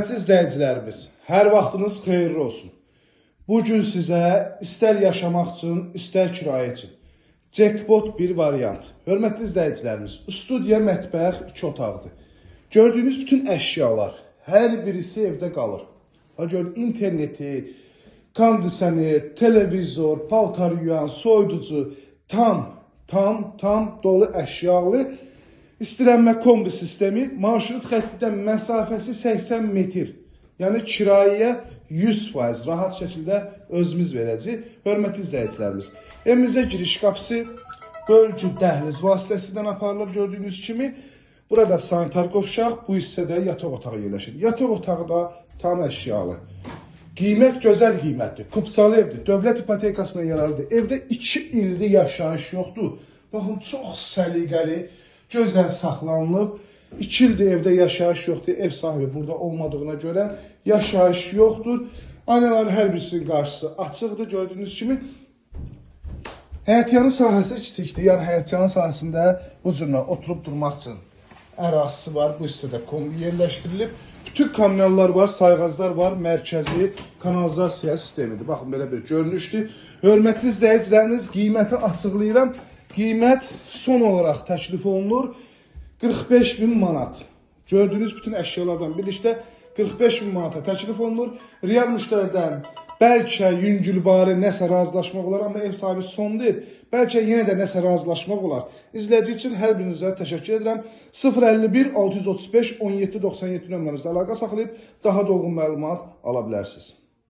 Hörmətli izləyicilərimiz, hər vaxtınız xeyirli olsun. Bugün sizə istər yaşamaq üçün, istər kirayə üçün jackpot bir variant. Hörmətli izləyicilərimiz, studiya, mətbəx, 2 otaqdır. Gördüyünüz bütün əşyalar, hər birisi evdə qalır. İnterneti, kondisioner, televizor, paltar yuyan, soyuducu, tam dolu əşyalı İstilənmə kombi sistemi, marşrut xəttidən məsafəsi 80 metr. Yəni kirayəyə 100% rahat şəkildə özümüz verəcəyik. Hörmətli izləyicilərimiz, evimizə giriş qapısı bölgü dəhliz vasitəsindən aparılır gördüyünüz kimi. Burada sanitar qovşaq, bu hissədə yataq otağı yerləşir. Yataq otağı da tam əşyalı. Qiymət gözəl qiymətdir, kupçalı evdir, dövlət ipotekasına yararlıdır. Evdə 2 ildir yaşayış yoxdur. Baxın, çox səliqəli, gözəl saxlanılıb. 2 ildir evdə yaşayış yoxdur. Ev sahibi burada olmadığına görə yaşayış yoxdur. Aynaların hər birisinin qarşısı açıqdır. Gördüyünüz kimi həyətyanı sahəsi kiçikdir. Yəni həyətyanı sahəsində bu cürlə oturub durmaq üçün ərazisi var. Bu hissədə kombi yerləşdirilib. Bütün kamyonlar var, sayğaclar var, mərkəzi kanalizasiya sistemidir. Baxın, belə bir görünüşdür. Hörmətli izləyicilərimiz, qiyməti açıqlayıram. Qiymət son olaraq təklif olunur 45.000 manat. Gördüyünüz bütün əşyalardan birlikdə 45.000 manata təklif olunur. Real müştəridən bəlkə yüngülbarı nəsə razılaşmaq olar, amma ev sahibi son deyil. Bəlkə yenə də nəsə razılaşmaq olar. İzlədiyi üçün hər birinizə təşəkkür edirəm. 051 635 1797 nömrəmizdə əlaqə saxlayıb daha dolğun məlumat ala bilərsiniz.